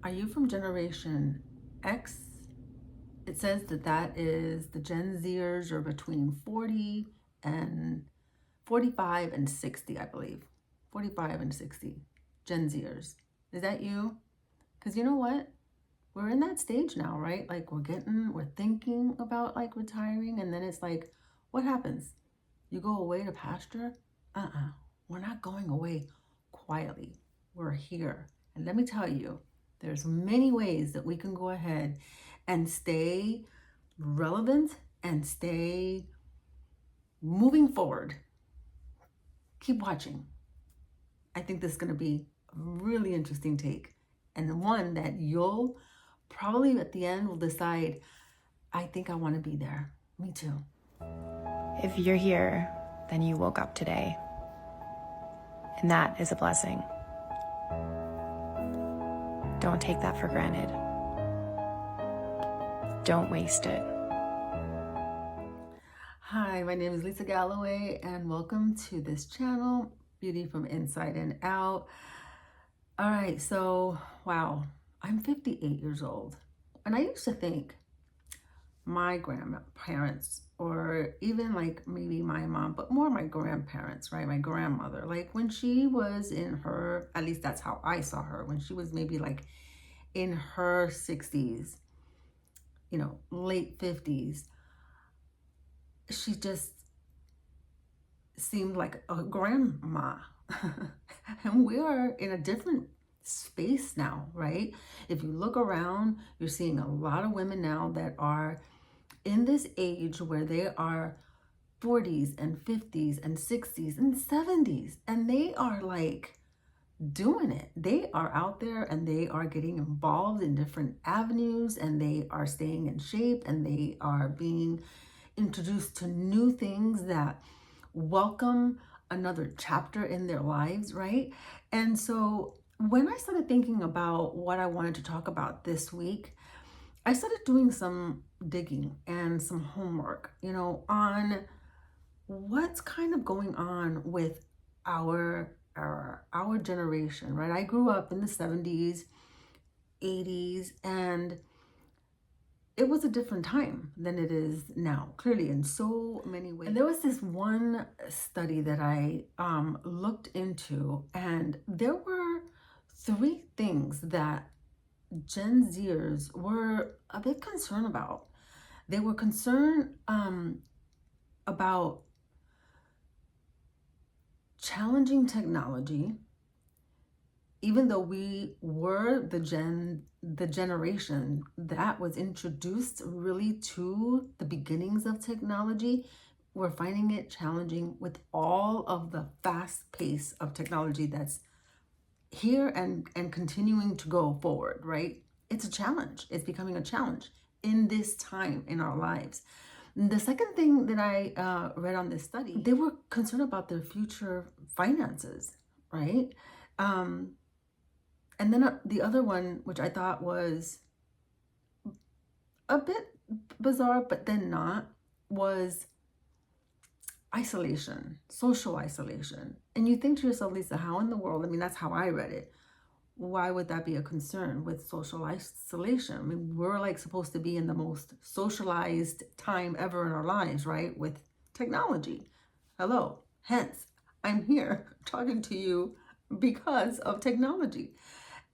Are you from Generation X? It says that is the Gen Zers are between 40 and 45 and 60, I believe. 45 and 60 Gen Zers. Is that you? Because you know what? We're in that stage now, right? Like we're thinking about like retiring, and then it's like, what happens? You go away to pasture? We're not going away quietly. We're here. And let me tell you, there's many ways that we can go ahead and stay relevant and stay moving forward. Keep watching. I think this is going to be a really interesting take, and one that you'll probably at the end will decide, I think I want to be there. Me too. If you're here, then you woke up today. And that is a blessing. Don't take that for granted. Don't waste it. Hi, my name is Lisa Galloway, and welcome to this channel, Beauty from Inside and Out. All right, so wow, I'm 58 years old, and I used to think my grandparents, or even like maybe my mom, but more my grandparents, right? My grandmother, like when she was in her, at least that's how I saw her, when she was maybe like in her 60s, late 50s, she just seemed like a grandma. And we are in a different space now, right? If you look around, you're seeing a lot of women now that are in this age where they are 40s and 50s and 60s and 70s, and they are like doing it. They are out there and they are getting involved in different avenues, and they are staying in shape, and they are being introduced to new things that welcome another chapter in their lives, right? And so when I started thinking about what I wanted to talk about this week, I started doing some digging and some homework, on what's kind of going on with our generation, right? I grew up in the 70s, 80s, and it was a different time than it is now, clearly, in so many ways. And there was this one study that I looked into, and there were three things that Gen Zers were a bit concerned about. They were concerned about challenging technology, even though we were the generation that was introduced really to the beginnings of technology. We're finding it challenging with all of the fast pace of technology that's here and continuing to go forward, right? It's a challenge. It's becoming a challenge in this time in our lives. The second thing that I read on this study, they were concerned about their future finances, right? And then the other one, which I thought was a bit bizarre, but then not, was isolation, social isolation. And you think to yourself, Lisa, how in the world? I mean, that's how I read it. Why would that be a concern with social isolation? I mean, we're like supposed to be in the most socialized time ever in our lives, right? With technology. Hello. Hence, I'm here talking to you because of technology.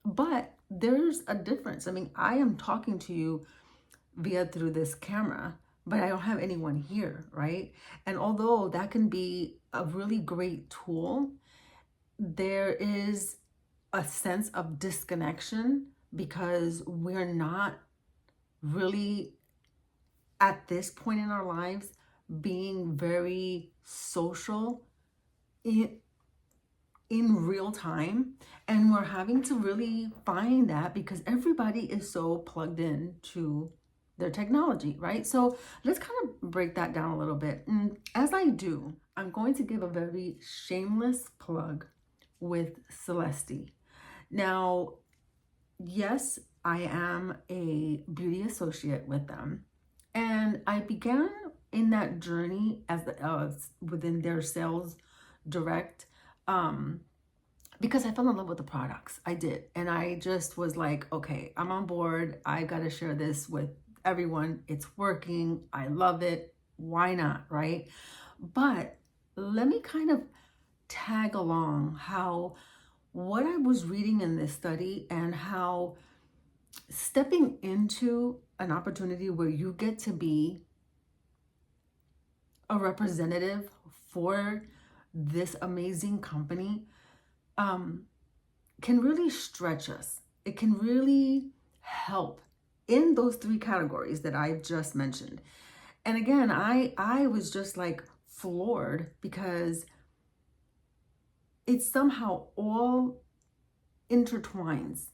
But there's a difference. I mean, I am talking to you through this camera, but I don't have anyone here, right? And although that can be a really great tool, there is a sense of disconnection because we're not really at this point in our lives being very social in real time, and we're having to really find that because everybody is so plugged in to their technology, right? So let's kind of break that down a little bit. And as I do, I'm going to give a very shameless plug with Celesty. Now, yes, I am a beauty associate with them, and I began in that journey as within their sales direct because I fell in love with the products. I did. And I just was like, okay, I'm on board. I got to share this with everyone. It's working. I love it. Why not? Right. But let me kind of tag along how what I was reading in this study and how stepping into an opportunity where you get to be a representative for this amazing company can really stretch us. It can really help in those three categories that I just mentioned. And again, I was just like floored because it somehow all intertwines.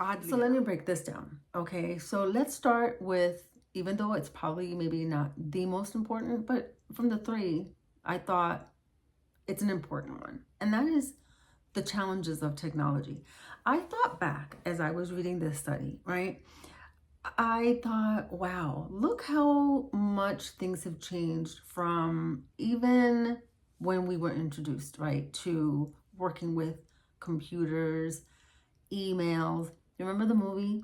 Oddly. So let me break this down. Okay, so let's start with, even though it's probably maybe not the most important, but from the three, I thought it's an important one. And that is the challenges of technology. I thought back as I was reading this study, right? I thought, wow, look how much things have changed from even when we were introduced, right, to working with computers, emails. You remember the movie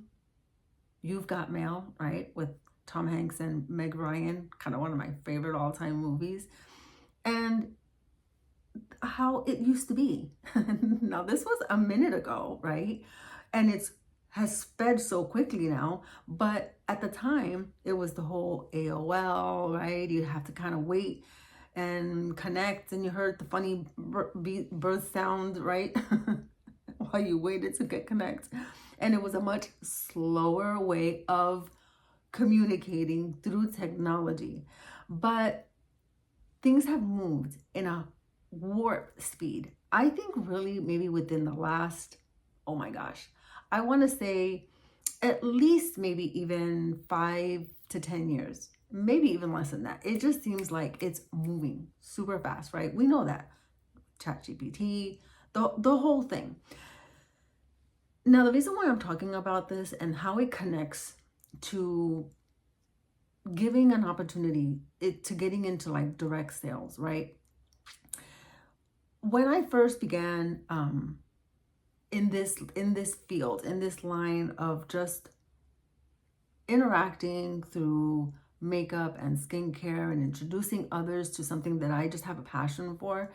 You've Got Mail, right, with Tom Hanks and Meg Ryan, kind of one of my favorite all-time movies, and how it used to be. Now, this was a minute ago, right? And it's has sped so quickly now, but at the time, it was the whole AOL, right? You'd have to kind of wait and connect, and you heard the funny bird sound, right? While you waited to get connect. And it was a much slower way of communicating through technology. But things have moved in a warp speed. I think really maybe within the last, oh my gosh, I want to say at least maybe even 5 to 10 years, maybe even less than that. It just seems like it's moving super fast, right? We know that. ChatGPT, the whole thing. Now, the reason why I'm talking about this and how it connects to giving an opportunity to getting into like direct sales, right? When I first began in this field, in this line of just interacting through makeup and skincare and introducing others to something that I just have a passion for,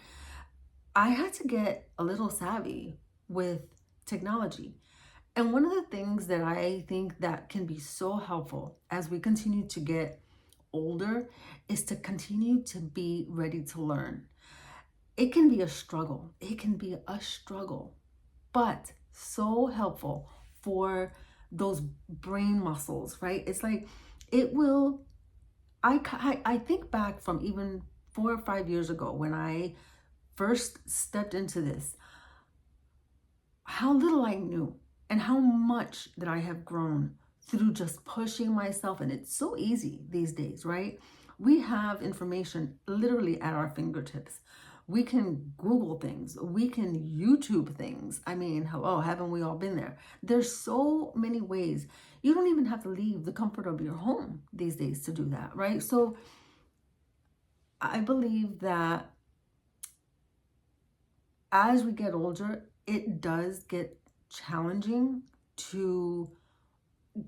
I had to get a little savvy with technology. And one of the things that I think that can be so helpful as we continue to get older is to continue to be ready to learn. It can be a struggle. It can be a struggle, but so helpful for those brain muscles, right? It's like it will, I think back from even 4 or 5 years ago when I first stepped into this, how little I knew and how much that I have grown through just pushing myself. And it's so easy these days, right? We have information literally at our fingertips. We can Google things. We can YouTube things. I mean, hello, haven't we all been there? There's so many ways. You don't even have to leave the comfort of your home these days to do that, right? So I believe that as we get older, it does get challenging to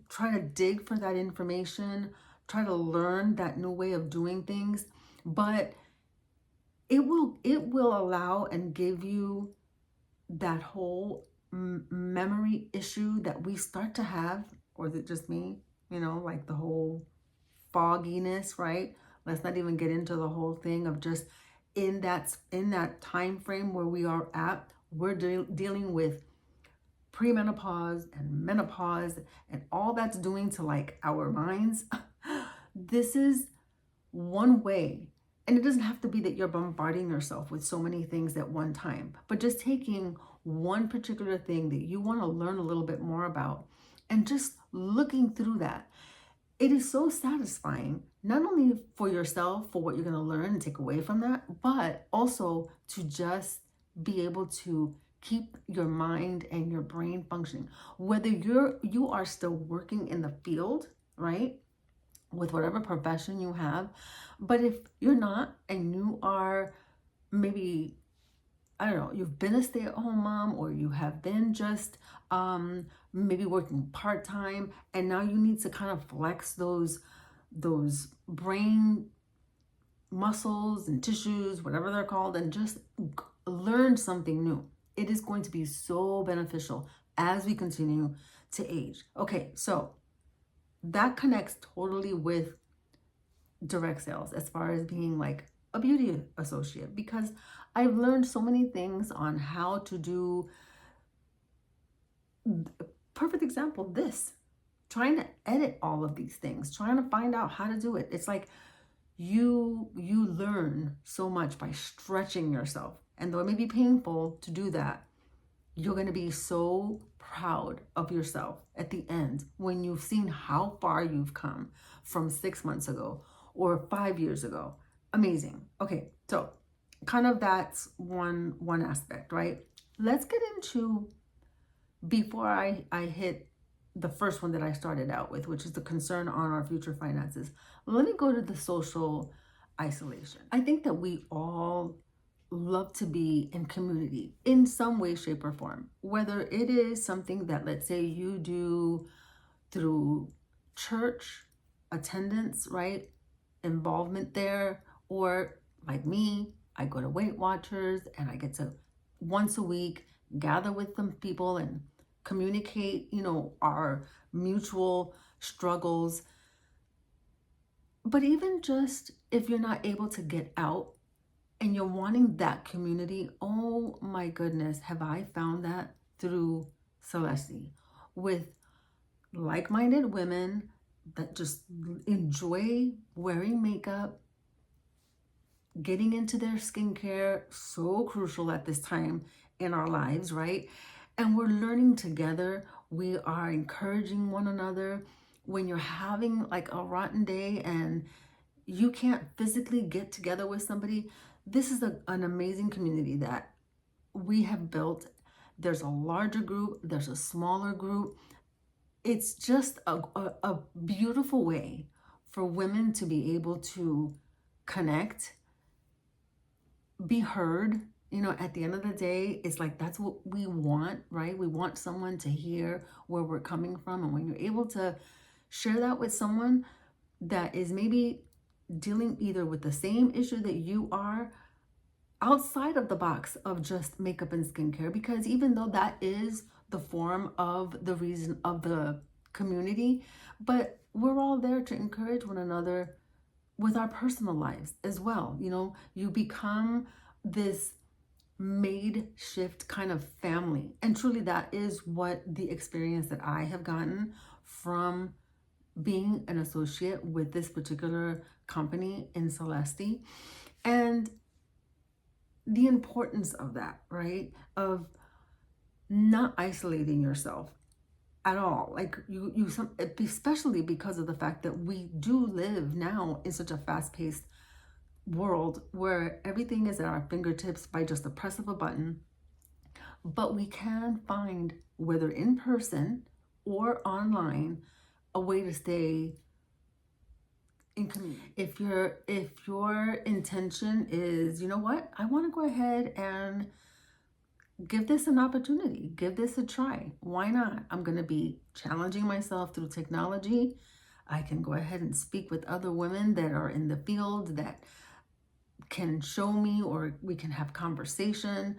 try to dig for that information, try to learn that new way of doing things, but it will allow and give you that whole memory issue that we start to have, or is it just me? You know, like the whole fogginess, right? Let's not even get into the whole thing of just in that time frame where we are at, we're dealing with premenopause and menopause and all that's doing to like our minds. This is one way, and it doesn't have to be that you're bombarding yourself with so many things at one time, but just taking one particular thing that you want to learn a little bit more about and just looking through that. It is so satisfying, not only for yourself, for what you're going to learn and take away from that, but also to just be able to keep your mind and your brain functioning. Whether you are still working in the field, right, with whatever profession you have, but if you're not and you are maybe I don't know, you've been a stay-at-home mom, or you have been just maybe working part-time, and now you need to kind of flex those brain muscles and tissues, whatever they're called, and just learn something new. It is going to be so beneficial as we continue to age. Okay, so that connects totally with direct sales as far as being like a beauty associate, because I've learned so many things on how to do. Perfect example, this, trying to edit all of these things, trying to find out how to do it. It's like you learn so much by stretching yourself, and though it may be painful to do that, you're going to be so proud of yourself at the end when you've seen how far you've come from 6 months ago or 5 years ago. Amazing. Okay, so kind of that's one aspect, right? Let's get into, before I hit the first one that I started out with, which is the concern on our future finances, let me go to the social isolation. I think that we all love to be in community in some way, shape, or form, whether it is something that, let's say, you do through church attendance, right? Involvement there, or like me, I go to Weight Watchers and I get to once a week gather with some people and communicate, our mutual struggles. But even just if you're not able to get out and you're wanting that community, oh my goodness, have I found that through Celesty, with like-minded women that just enjoy wearing makeup, getting into their skincare, so crucial at this time in our lives, right? And we're learning together. We are encouraging one another. When you're having like a rotten day and you can't physically get together with somebody, this is an amazing community that we have built. There's a larger group, there's a smaller group. It's just a beautiful way for women to be able to connect, be heard. At the end of the day, it's like that's what we want, right? We want someone to hear where we're coming from. And when you're able to share that with someone that is maybe dealing either with the same issue that you are, outside of the box of just makeup and skincare, because even though that is the form of the reason of the community, but we're all there to encourage one another with our personal lives as well. You become this made shift kind of family, and truly that is what the experience that I have gotten from being an associate with this particular company in Celesty, and the importance of that, right? Of not isolating yourself at all. Like especially because of the fact that we do live now in such a fast-paced world where everything is at our fingertips by just the press of a button. But we can find, whether in person or online, a way to stay in community. If your intention is, you know what, I want to go ahead and give this an opportunity, give this a try. Why not? I'm going to be challenging myself through technology. I can go ahead and speak with other women that are in the field that can show me, or we can have conversation.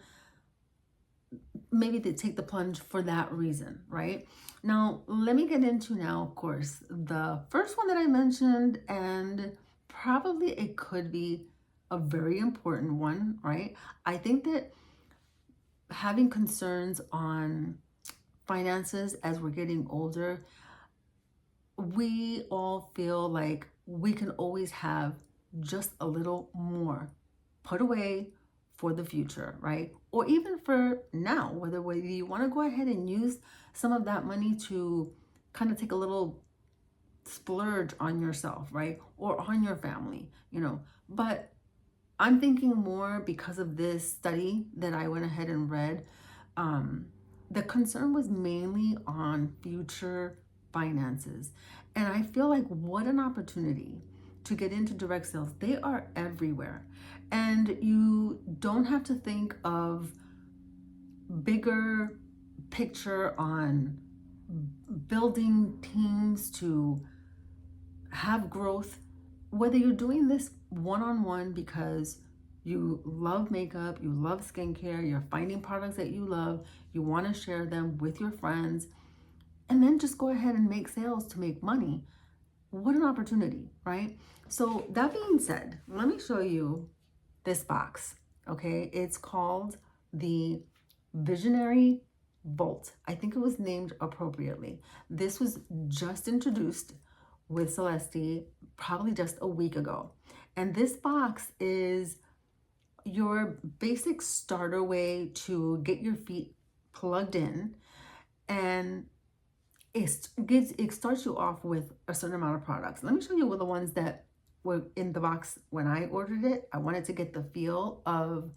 Maybe they take the plunge for that reason, right? Now, let me get into now, of course, the first one that I mentioned, and probably it could be a very important one, right? I think that having concerns on finances as we're getting older, we all feel like we can always have just a little more put away for the future, right? Or even for now, whether you want to go ahead and use some of that money to kind of take a little splurge on yourself, right? Or on your family, But I'm thinking more, because of this study that I went ahead and read, the concern was mainly on future finances. And I feel like what an opportunity to get into direct sales. They are everywhere. And you don't have to think of bigger picture on building teams to have growth. Whether you're doing this one-on-one because you love makeup, you love skincare, you're finding products that you love, you want to share them with your friends, and then just go ahead and make sales to make money. What an opportunity, right? So that being said, let me show you this box, okay? It's called the Visionary Vault. I think it was named appropriately. This was just introduced with Celesty probably just a week ago. And this box is your basic starter way to get your feet plugged in, and it starts you off with a certain amount of products. Let me show you the ones that were in the box when I ordered it. I wanted to get the feel of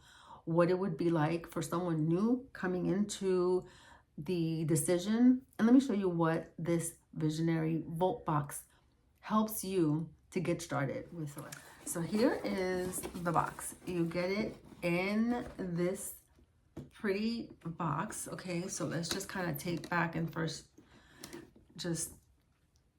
what it would be like for someone new coming into the decision. And let me show you what this Visionary Vault box helps you to get started with Celesty. So here is the box. You get it in this pretty box. Okay, so let's just kind of take back and first just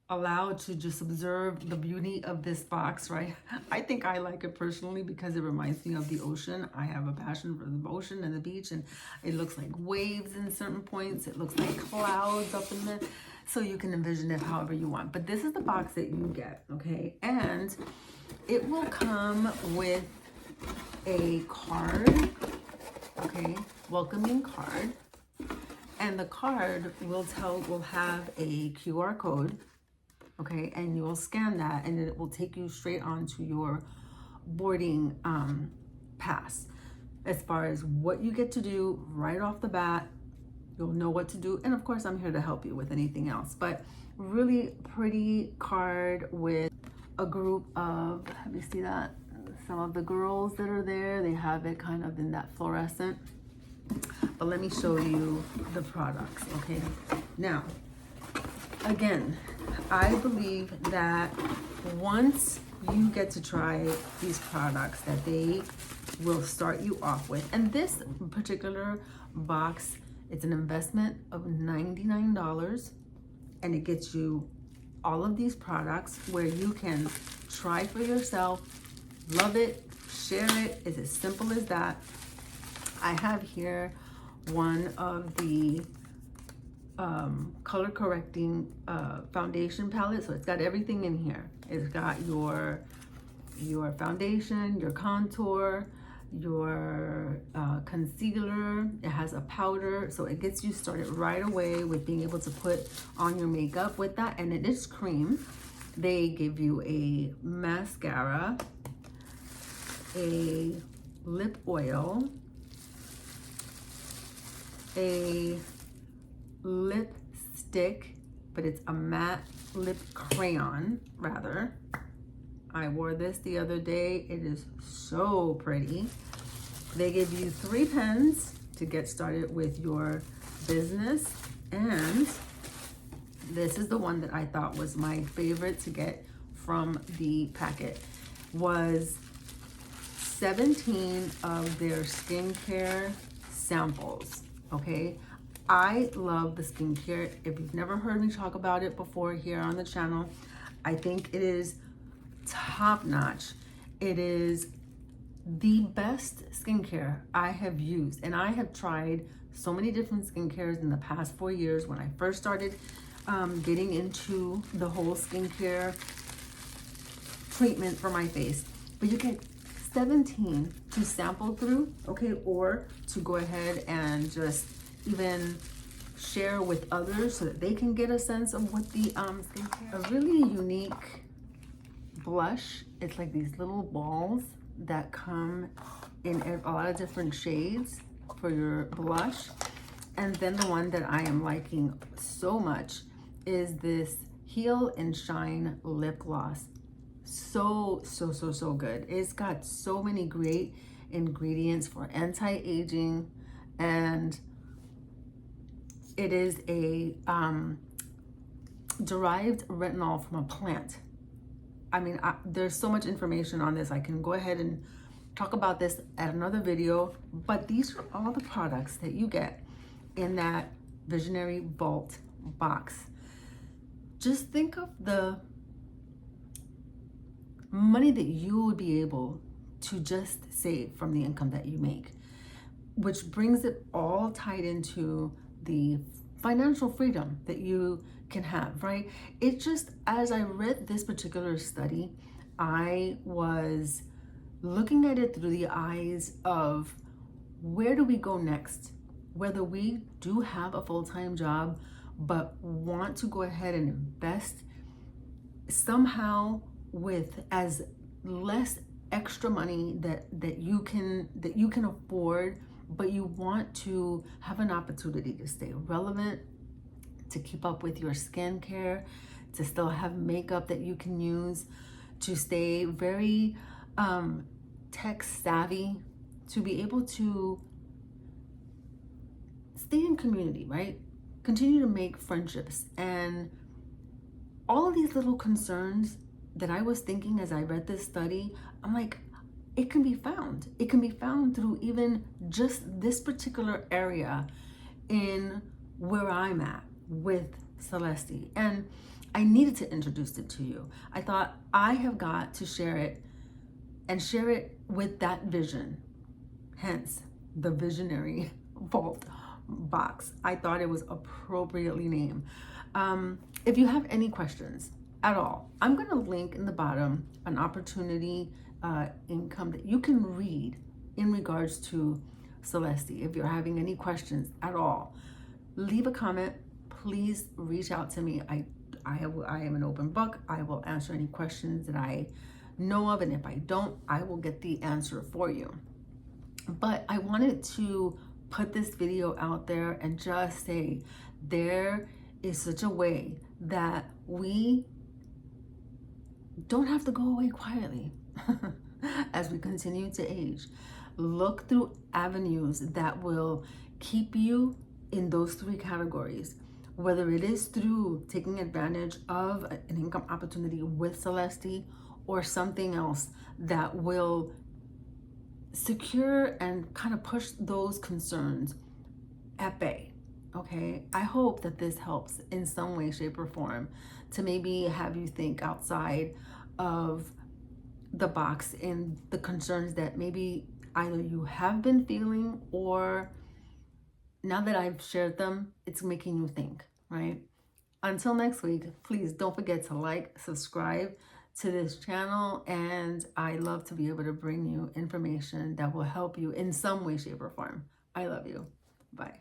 allow to just observe the beauty of this box, right? I think I like it personally because it reminds me of the ocean. I have a passion for the ocean and the beach, and it looks like waves in certain points. It looks like clouds up in there. So you can envision it however you want. But this is the box that you get, okay? And it will come with a card, okay? Welcoming card. And the card will have a QR code, okay? And you will scan that, and it will take you straight onto your boarding pass. As far as what you get to do right off the bat, you'll know what to do. And of course, I'm here to help you with anything else. But really pretty card with a group of, let me see that, some of the girls that are there, they have it kind of in that fluorescent. But let me show you the products, okay? Now, again, I believe that once you get to try these products, that they will start you off with. And this particular box, it's an investment of $99, and it gets you all of these products where you can try for yourself, love it, share it. It's as simple as that. I have here one of the color correcting foundation palette. So it's got everything in here. It's got your foundation, your contour, your concealer. It has a powder, so it gets you started right away with being able to put on your makeup with that. And it is cream. They give you a mascara, a lip oil, a lipstick, but it's a matte lip crayon rather. I wore this the other day. It is so pretty. They give you 3 pens to get started with your business. And this is the one that I thought was my favorite to get from the packet. Was 17 of their skincare samples, okay? I love the skincare. If you've never heard me talk about it before here on the channel, I think it is top notch. It is the best skincare I have used, and I have tried so many different skincares in the past 4 years when I first started getting into the whole skincare treatment for my face. But you get 17 to sample through, okay, or to go ahead and just even share with others so that they can get a sense of what the skincare. A really unique blush. It's like these little balls that come in a lot of different shades for your blush. And then the one that I am liking so much is this Heal and Shine lip gloss. So good. It's got so many great ingredients for anti-aging, and it is a derived retinol from a plant. I mean, there's so much information on this. I can go ahead and talk about this at another video, but these are all the products that you get in that Visionary Vault box. Just think of the money that you would be able to just save from the income that you make, which brings it all tied into the financial freedom that you can have, right? It just, as I read this particular study, I was looking at it through the eyes of where do we go next? Whether we do have a full-time job, but want to go ahead and invest somehow with as less extra money that you can afford, but you want to have an opportunity to stay relevant, to keep up with your skincare, to still have makeup that you can use, to stay very tech savvy, to be able to stay in community, right? Continue to make friendships, and all of these little concerns that I was thinking as I read this study, I'm like, it can be found. It can be found through even just this particular area in where I'm at with Celesty. And I needed to introduce it to you. I thought I have got to share it and share it with that vision, hence the Visionary Vault box. I thought it was appropriately named. If you have any questions at all, I'm going to link in the bottom an opportunity income that you can read in regards to Celesty. If you're having any questions at all, leave a comment. Please reach out to me. I am an open book. I will answer any questions that I know of, and if I don't, I will get the answer for you. But I wanted to put this video out there and just say there is such a way that we don't have to go away quietly as we continue to age. Look through avenues that will keep you in those three categories, whether it is through taking advantage of an income opportunity with Celesty or something else that will secure and kind of push those concerns at bay. Okay, I hope that this helps in some way, shape, or form to maybe have you think outside of the box in the concerns that maybe either you have been feeling, or now that I've shared them, it's making you think, right? Until next week, please don't forget to like, subscribe to this channel, and I love to be able to bring you information that will help you in some way, shape, or form. I love you. Bye.